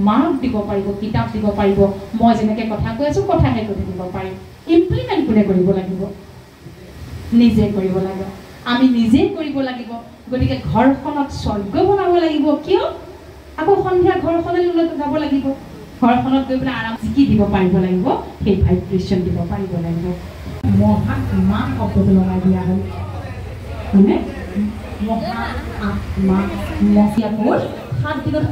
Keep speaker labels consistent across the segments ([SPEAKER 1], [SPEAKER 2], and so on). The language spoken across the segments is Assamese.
[SPEAKER 1] মাৰ্ক দিব পাৰিব, কিতাপ দিব পাৰিব, মই যেনেকৈ কথা কৈ আছোঁ কথাহে কৈ থাকিব পাৰিম। ইমপ্লিমেণ্ট কোনে কৰিব লাগিব? নিজে কৰিব লাগে, আমি নিজে কৰিব লাগিব। গতিকে ঘৰখনত স্বৰ্গ বনাব লাগিব। কিয়? আকৌ সন্ধিয়া ঘৰখনলৈ যাব লাগিব, ঘৰখনত গৈ পেলাই আৰাম জিকি দিব পাৰিব লাগিব, সেই ভাইব্ৰেশ্যন দিব পাৰিব লাগিব। মহা আত্মা শব্দটো লগাই দিয়া হ'ল, হয়নে? মহা আত্মা মহিয়াবোৰ 7 দিনত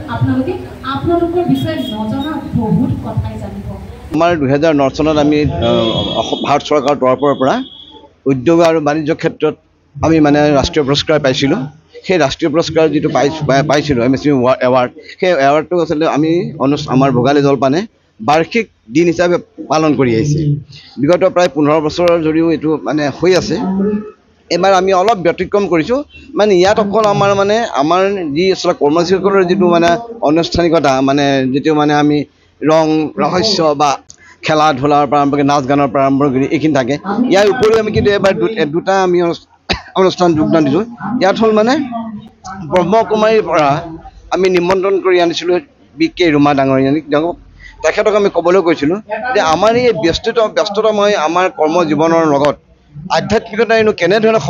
[SPEAKER 1] আপোনালোকৰ বিষয়ে নজনা বহুত কথাই জানিব।
[SPEAKER 2] আমাৰ 2009 চনত আমি ভাৰত চৰকাৰৰ তৰফৰ পৰা উদ্যোগ আৰু বাণিজ্য ক্ষেত্ৰত আমি মানে ৰাষ্ট্ৰীয় পুৰস্কাৰ পাইছিলোঁ। সেই ৰাষ্ট্ৰীয় পুৰস্কাৰ যিটো পাইছিলোঁ MSME এৱাৰ্ড, সেই এৱাৰ্ডটো আচলতে আমি আমাৰ ভোগালী জলপানে বাৰ্ষিক দিন হিচাপে পালন কৰি আহিছে। বিগত প্ৰায় 15 বছৰৰ যদিও এইটো মানে হৈ আছে, এবাৰ আমি অলপ ব্যতিক্ৰম কৰিছোঁ। মানে ইয়াত অকল আমাৰ যি আচলতে কৰ্মচাৰীসকলৰ যিটো মানে অনুষ্ঠানিকতা, মানে যিটো মানে আমি ৰং ৰহস্য বা খেলা ধূলাৰ পৰা আৰম্ভ কৰি নাচ গানৰ পৰা আৰম্ভ কৰি এইখিনি থাকে। ইয়াৰ উপৰিও আমি কিন্তু এবাৰ দুটা আমি অনুষ্ঠান যোগদান দিছোঁ। ইয়াত হ'ল মানে ব্ৰহ্মকুমাৰীৰ পৰা আমি নিমন্ত্ৰণ কৰি আনিছিলোঁ BK ৰুমা ডাঙৰীয়ানীক। তেখেতক আমি ক'বলৈ কৈছিলোঁ যে আমাৰ এই ব্যস্ততাময় আমাৰ কৰ্ম জীৱনৰ লগত আধ্যাত্মিকতাৰ কেনেধৰণৰ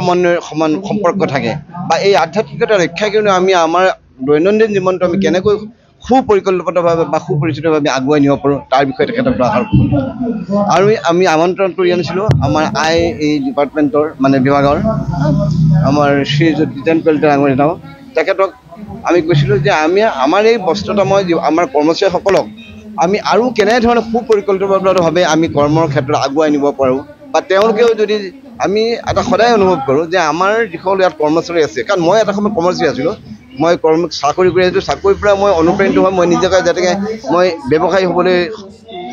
[SPEAKER 2] সম্পৰ্ক থাকে, বা এই আধ্যাত্মিকতা ৰক্ষা কৰি আমি আমাৰ দৈনন্দিন জীৱনটো আমি কেনেকৈ সুপৰিকল্পিতভাৱে বা সুপৰিচিতভাৱে আগুৱাই নিব পাৰোঁ, তাৰ বিষয়ে তেখেতক আৰু আমি আমন্ত্ৰণ কৰি আনিছিলোঁ আমাৰ এই ডিপাৰ্টমেণ্টৰ মানে বিভাগৰ আমাৰ শ্ৰীযুত জিতেন কলিতা ডাঙৰীয়া। তেখেতক আমি কৈছিলোঁ যে আমাৰ এই ব্যস্ততাময় আমাৰ কৰ্মচাৰীসকলক আমি আৰু কেনেধৰণে সুপৰিকল্পিতভাৱে আমি কৰ্মৰ ক্ষেত্ৰত আগুৱাই নিব পাৰোঁ, বা তেওঁলোকেও যদি আমি এটা সদায় অনুভৱ কৰোঁ যে আমাৰ যিসকল ইয়াত কৰ্মচাৰী আছে, কাৰণ মই এটা সময়ত কৰ্মচাৰী আছিলোঁ, মই চাকৰি কৰি আছিলোঁ, চাকৰিৰ পৰা মই অনুপ্ৰাণিত হৈ মই নিজকে যাতে মই ব্যৱসায়ী হ'বলৈ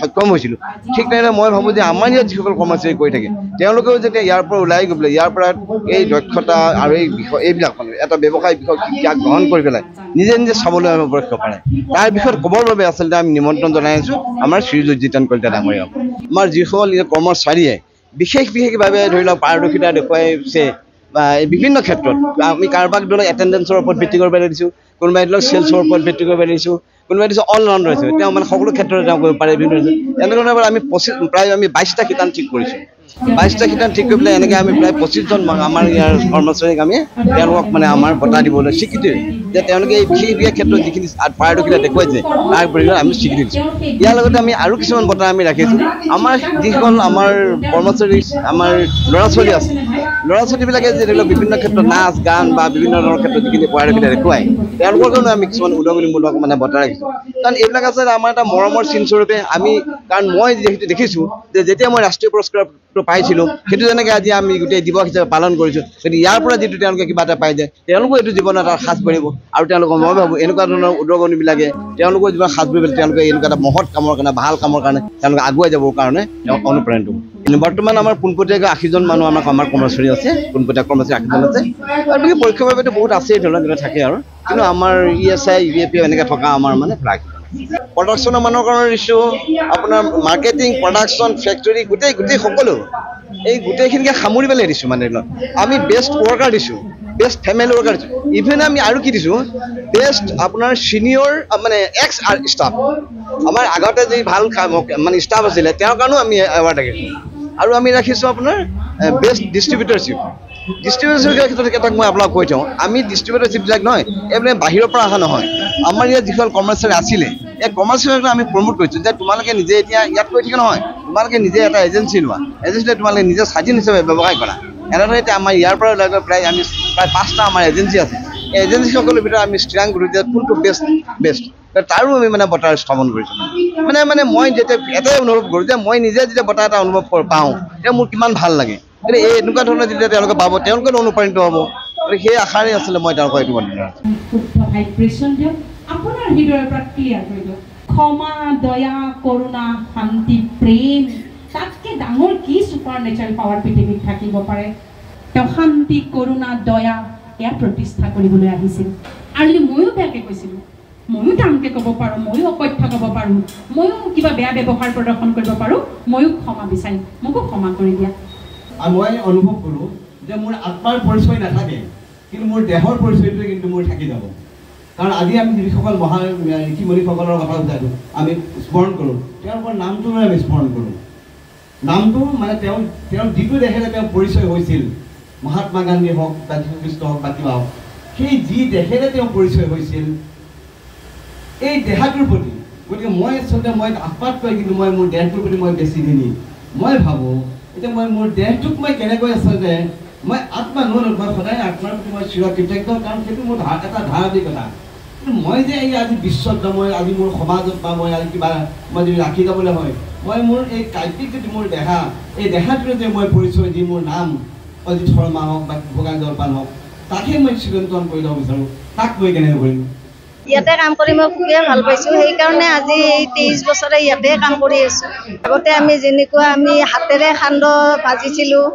[SPEAKER 2] সক্ষম হৈছিলোঁ। ঠিক তেনেদৰে মই ভাবোঁ যে আমাৰ ইয়াত যিসকল কৰ্মচাৰী কৰি থাকে, তেওঁলোকেও যাতে ইয়াৰ পৰা ওলাই গৈ পেলাই ইয়াৰ পৰা এই দক্ষতা আৰু এই বিষয় এইবিলাক মানে এটা ব্যৱসায় বিষয় ইয়াক গ্ৰহণ কৰি পেলাই নিজে নিজে চাবলৈ পৰীক্ষা পাৰে, তাৰ বিষয়ত ক'বৰ বাবে আচলতে আমি নিমন্ত্ৰণ জনাই আছোঁ আমাৰ শ্ৰীযুত জিতেন কলিতা ডাঙৰীয়া। আমাৰ যিসকল কৰ্মচাৰীয়ে বিশেষভাৱে ধৰি লওক পাৰদৰ্শিতা দেখুৱাইছে বা বিভিন্ন ক্ষেত্ৰত, আমি কাৰোবাক ধৰি লওক এটেণ্ডেঞ্চৰ ওপৰত ভিত্তি কৰিব দিছোঁ, কোনোবাই ধৰি লওক চেলছৰ ওপৰত ভিত্তি কৰিব দিছোঁ, কোনোবাই দিছোঁ অল ৰাউণ্ডাৰ হৈছে, তেওঁ মানে সকলো ক্ষেত্ৰতে তেওঁ কৰিব পাৰে। এনেধৰণৰ আমি প্ৰায় 22টা শিতান ঠিক কৰিছোঁ। 22টা শিতান ঠিক কৰি পেলাই এনেকৈ আমি প্ৰায় 25জন আমাৰ ইয়াৰ কৰ্মচাৰীক আমি তেওঁলোকক মানে আমাৰ বঁটা দিবলৈ স্বীকৃতি যে তেওঁলোকে এই বিশেষ ক্ষেত্ৰত যিখিনি পাৰদৰ্শিতা দেখুৱাইছে তাৰ পৰিসৰত আমি স্বীকৃতি দিছোঁ। ইয়াৰ লগতে আমি আৰু কিছুমান বঁটা আমি ৰাখিছোঁ। আমাৰ যিসকল আমাৰ কৰ্মচাৰী আমাৰ ল'ৰা ছোৱালী আছে, ল'ৰা ছোৱালীবিলাকে যে ধৰি লওক বিভিন্ন ক্ষেত্ৰত নাচ গান বা বিভিন্ন ধৰণৰ ক্ষেত্ৰত যিখিনি পাৰদৰ্শিতা দেখুৱাই, তেওঁলোকৰ কাৰণেও আমি কিছুমান উদগনিমূলক মানে বঁটা ৰাখিছোঁ। কাৰণ এইবিলাক আছে আমাৰ এটা মৰমৰ চিনস্বৰূপে কাৰণ মই যিহেতু দেখিছোঁ যে যেতিয়া মই ৰাষ্ট্ৰীয় পুৰস্কাৰটো পাইছিলোঁ, সেইটো যেনেকৈ আজি আমি গোটেই দিৱস হিচাপে পালন কৰিছোঁ, গতিকে ইয়াৰ পৰা যিটো তেওঁলোকে কিবা এটা পাই যায়, তেওঁলোকো এইটো জীৱনত এটা সাজ পাৰিব। আৰু তেওঁলোকক মই ভাবোঁ এনেকুৱা ধৰণৰ উদগনিবিলাকে তেওঁলোকৰ জীৱনত সাজ পাৰিব, তেওঁলোকে এনেকুৱা এটা মহৎ কামৰ কাৰণে, ভাল কামৰ কাৰণে তেওঁলোকে আগুৱাই যাবৰ কাৰণে তেওঁক অনুপ্ৰাণিত হ'ব। বৰ্তমান আমাৰ পোনপটীয়াকৈ 80জন মানুহ আমাৰ কৰ্মচাৰী আছে, পোনপটীয়া কৰ্মচাৰী 80জন আছে। আৰু পৰীক্ষাৰ বাবেতো বহুত আছেই ধৰি লওক থাকে আৰু, কিন্তু আমাৰ ESI UAP এনেকৈ থকা আমাৰ মানে প্ৰায় প্ৰডাকশ্যনৰ মানুহৰ কাৰণে দিছোঁ, আপোনাৰ মাৰ্কেটিং, প্ৰডাকশ্যন, ফেক্টৰী গোটেই সকলো এই গোটেইখিনিকে সামৰি পেলাই দিছোঁ। মানে আমি বেষ্ট ৱৰ্কাৰ দিছোঁ, বেষ্ট ফেমিলি ৱৰ্কাৰ দিছোঁ, ইভেন আমি আৰু কি দিছোঁ, বেষ্ট আপোনাৰ ছিনিয়ৰ মানে এক্স ষ্টাফ, আমাৰ আগতে যি ভাল মানে ষ্টাফ আছিলে তেওঁৰ কাৰণেও আমি এৱাৰ্ড ৰাখিছোঁ। আৰু আমি ৰাখিছোঁ আপোনাৰ বেষ্ট ডিষ্ট্ৰিবিউটৰশ্বিপ ক্ষেত্ৰত এটাক মই আপোনাক কৈ থওঁ, আমি ডিষ্ট্ৰিবিউটৰশ্বিপবিলাক নহয় এইবিলাক বাহিৰৰ পৰা অহা নহয়, আমাৰ ইয়াত যিসকল কৰ্মচাৰী আছিলে এই কৰ্মচাৰীক আমি প্ৰমোট কৰিছোঁ যে তোমালোকে নিজে এতিয়া ইয়াত কৈ থাকে নহয়, তোমালোকে নিজে এটা এজেঞ্চি লোৱা, এজেঞ্চিলৈ তোমালোকে নিজে স্বাধীন হিচাপে ব্যৱসায় কৰা। এনেদৰে এতিয়া আমাৰ ইয়াৰ পৰা ওলাই গৈ প্ৰায় 5টা আমাৰ এজেঞ্চি আছে। এই এজেঞ্চিসকলৰ ভিতৰত আমি স্থিৰাং কৰোঁ যে কোনটো বেষ্ট, তাৰো আমি মানে বঁটা স্থাপন কৰিছোঁ। মানে মই যেতিয়া এটাই অনুভৱ কৰোঁ যে মই নিজে যেতিয়া বঁটা এটা অনুভৱ পাওঁ তেতিয়া মোৰ কিমান ভাল লাগে। কিন্তু এই এনেকুৱা ধৰণৰ যেতিয়া তেওঁলোকে পাব তেওঁলোকে অনুপ্ৰাণিত হ'ব, সেই আশাৰে আছিলে মই তেওঁলোকক এইটো
[SPEAKER 1] আপোনাৰ হৃদয়ৰ পৰা ক্লিয়াৰ কৰি দিয়ক। ক্ষমা, দয়া, কৰোণা, শান্তি, প্ৰেম, তাতকৈ ডাঙৰ কি ছুপাৰ নেচাৰেল পাৱাৰ পৃথিৱীত থাকিব পাৰে? তেওঁ শান্তি, কৰোণা, দয়া এয়া প্ৰতিষ্ঠা কৰিবলৈ আহিছিল। আৰু যদি ময়ো বেয়াকৈ কৈছিলোঁ, ময়ো টানকৈ ক'ব পাৰোঁ, ময়ো অকথ্য ক'ব পাৰোঁ, ময়ো কিবা বেয়া ব্যৱহাৰ প্ৰদৰ্শন কৰিব পাৰোঁ, ময়ো ক্ষমা বিচাৰিম, মোকো ক্ষমা কৰি দিয়া।
[SPEAKER 3] আৰু মই অনুভৱ কৰোঁ যে মোৰ আত্মাৰ পৰিচয় নাথাকে, কিন্তু মোৰ দেহৰ পৰিচয়টোৱে কিন্তু মোৰ থাকি যাব। কাৰণ আজি আমি যিসকল মহান ঋষি মুনিসকলৰ কথা উঠাইছোঁ আমি স্মৰণ কৰোঁ, তেওঁলোকৰ নামটো আমি স্মৰণ কৰোঁ। নামটো মানে তেওঁ যিটো দেশেৰে তেওঁ পৰিচয় হৈছিল, মহাত্মা গান্ধী হওক বা যীশুখ্ৰীষ্ট হওক বা কিবা হওক, সেই যি দেশেৰে তেওঁ পৰিচয় হৈছিল এই দেহাটোৰ প্ৰতি, গতিকে মই আচলতে মই আপাত পাই কিন্তু মই মোৰ দেহটোৰ প্ৰতি মই বেছি দিনি মই ভাবোঁ এতিয়া মই মোৰ দেহটোক মই কেনেকৈ আচলতে মই আত্মা নহয়, মই সদায় আত্মাৰ প্ৰতি মই চিৰকৃতজ্ঞ, কাৰণ সেইটো মোৰ এটা ধাৰাবাহিকতা। কিন্তু মই যে এই আজি বিশ্বত বা মই আজি মোৰ সমাজত বা মই আজি কিবা মই যদি ৰাখি যাবলৈ হয়, মই মোৰ এই কাব্যিক যদি মোৰ দেহা, এই দেহাটোৰে যে মই পৰিচয় দি মোৰ নাম অজিত শৰ্মা হওক বা ভোগালী জলপান হওক, তাকে মই চিৰন্তন কৰি ল'ব বিচাৰোঁ। তাক মই কেনেকৈ কৰিম?
[SPEAKER 4] ইয়াতে কাম কৰি মই খুবেই ভাল পাইছোঁ, সেইকাৰণে আজি এই 23 বছৰে ইয়াতে কাম কৰি আছোঁ। আগতে আমি যেনেকুৱা আমি হাতেৰে সান্দহ ভাজিছিলোঁ,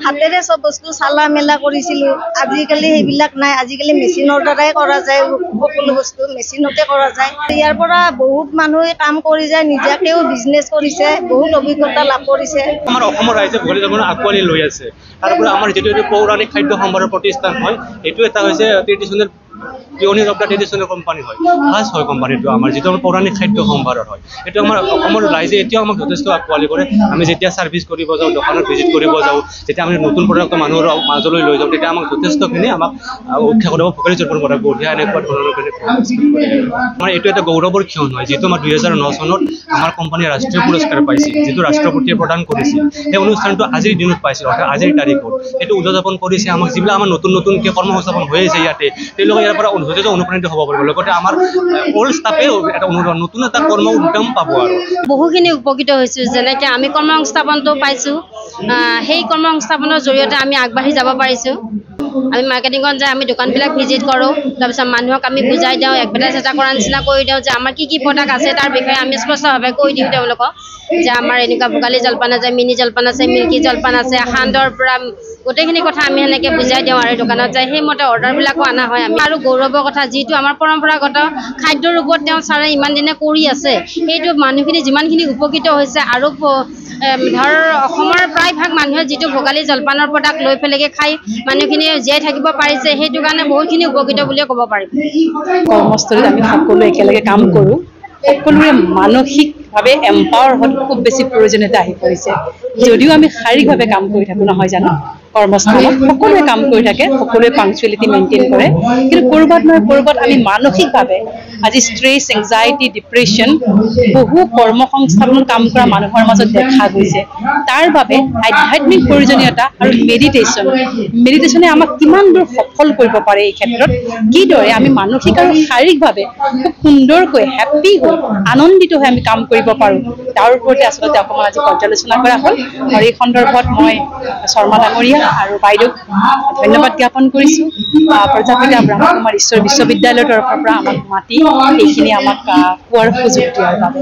[SPEAKER 4] হাতেৰে চব বস্তু চালা মেলা কৰিছিলোঁ, আজিকালি সেইবিলাক নাই। আজিকালি মেচিনৰ দ্বাৰাই কৰা যায়, সকলো বস্তু মেচিনতে কৰা যায়। ইয়াৰ পৰা বহুত মানুহে কাম কৰি যায়, নিজাকেও বিজনেছ কৰিছে, বহুত অভিজ্ঞতা লাভ কৰিছে।
[SPEAKER 5] আমাৰ অসমৰ ৰাইজে ভোগালী জলপান আঁকোৱালি লৈ আছে। তাৰোপৰি আমাৰ যিটো পৌৰাণিক খাদ্য সম্ভাৰৰ প্ৰতিষ্ঠান হয়, এইটো এটা হৈছে traditional pioneer of the traditional company হয়, ফাৰ্ষ্ট হয় কোম্পানীটো আমাৰ, যিটো আমাৰ পৌৰাণিক খাদ্য সম্ভাৰৰ হয়। এইটো আমাৰ অসমৰ ৰাইজে এতিয়াও আমাক যথেষ্ট আঁকোৱালি কৰে। আমি যেতিয়া ছাৰ্ভিচ কৰিব যাওঁ, দোকানত ভিজিট কৰিব যাওঁ, যেতিয়া আমি নতুন প্ৰডাক্ট মানুহৰ মাজলৈ লৈ যাওঁ, তেতিয়া আমাক যথেষ্টখিনি আমাক উৎসাহ কৰিব, ভোগালী জলপান কৰা বঢ়িয়া এনেকুৱা ধৰণৰ আমাৰ এইটো এটা গৌৰৱৰ ক্ষণ হয়, যিটো আমাৰ 2009 চনত আমাৰ কোম্পানীয়ে ৰাষ্ট্ৰীয় পুৰস্কাৰ পাইছিল, যিটো ৰাষ্ট্ৰপতিয়ে প্ৰদান কৰিছিল। সেই অনুষ্ঠানটো আজিৰ দিনত পাইছিল, অৰ্থাৎ আজিৰ তাৰিখত এইটো উদযাপন কৰিছে। আমাক যিবিলাক আমাৰ নতুনকৈ কৰ্মসংস্থাপন হৈ আছে ইয়াতে, তেওঁলোকে ইয়াৰ পৰা যথেষ্ট অনুপ্ৰাণিত হ'ব পাৰিব। লগতে আমাৰ অল্ড ষ্টাফেও এটা নতুন এটা কৰ্ম উদ্যম পাব। আৰু
[SPEAKER 4] বহুখিনি উপকৃত হৈছোঁ, যেনেকৈ আমি কৰ্মসংস্থাপনটো পাইছোঁ, সেই কৰ্মসংস্থাপনৰ জৰিয়তে আমি আগবাঢ়ি যাব পাৰিছোঁ। আমি মাৰ্কেটিঙত যাই আমি দোকানবিলাক ভিজিট কৰোঁ, তাৰপিছত মানুহক আমি বুজাই দিওঁ, এডভাৰটাইজ এটা কৰাৰ নিচিনা কৰি দিওঁ যে আমাৰ কি প্ৰডাক্ট আছে তাৰ বিষয়ে আমি স্পষ্টভাৱে কৈ দিওঁ তেওঁলোকক, যে আমাৰ এনেকুৱা ভোগালী জলপান আছে, মিনি জলপান আছে, মিল্কী জলপান আছে, সান্দৰ পৰা গোটেইখিনি কথা আমি সেনেকৈ বুজাই দিওঁ। আৰু দোকানত যায় সেইমতে অৰ্ডাৰবিলাকো অনা হয় আমি। আৰু গৌৰৱৰ কথা, যিটো আমাৰ পৰম্পৰাগত খাদ্যৰ ওপৰত তেওঁ ছাৰে ইমান দিনে কৰি আছে, সেইটো মানুহখিনি যিমানখিনি উপকৃত হৈছে। আৰু ধৰ অসমৰ প্ৰায়ভাগ মানুহে যিটো ভোগালী জলপানৰ প্ৰডাক্ট লৈ পেলাই খাই মানুহখিনি জীয়াই থাকিব পাৰিছে, সেইটো কাৰণে বহুতখিনি উপকৃত বুলিয়ে ক'ব পাৰিম।
[SPEAKER 6] কৰ্মস্থলীত আমি সকলোৱে একেলগে কাম কৰোঁ, সকলোৰে মানসিকভাৱে এম্পাৱাৰ হোৱাটো খুব বেছি প্ৰয়োজনীয়তা আহি পৰিছে। যদিও আমি শাৰীৰিকভাৱে কাম কৰি থাকোঁ নহয় জানো, কৰ্মস্থলত সকলোৱে কাম কৰি থাকে, সকলোৱে পাংচুৱেলিটি মেইনটেইন কৰে, কিন্তু ক'ৰবাত নহয় ক'ৰবাত আমি মানসিকভাৱে আজি ষ্ট্ৰেছ, এংজাইটি, ডিপ্ৰেশ্যন বহু কৰ্মসংস্থাপনত কাম কৰা মানুহৰ মাজত দেখা গৈছে। তাৰ বাবে আধ্যাত্মিক প্ৰয়োজনীয়তা আৰু মেডিটেশ্যনে আমাক কিমান দূৰ সফল কৰিব পাৰে, এই ক্ষেত্ৰত কিদৰে আমি মানসিক আৰু শাৰীৰিকভাৱে খুব সুন্দৰকৈ হেপ্পী হৈ আনন্দিত হৈ আমি কাম কৰিব পাৰোঁ, তাৰ ওপৰতে আচলতে অকণমান আজি পৰ্যালোচনা কৰা হ'ল। আৰু এই সন্দৰ্ভত মই শৰ্মা ডাঙৰীয়া আৰু বাইদেউক ধন্যবাদ জ্ঞাপন কৰিছোঁ। প্ৰজাপিতা ব্ৰহ্মকুমাৰী ঈশ্বৰ বিশ্ববিদ্যালয়ৰ তৰফৰ পৰা আমাক মাতি এইখিনি আমাক কোৱাৰ সুযোগ দিয়াৰ বাবে।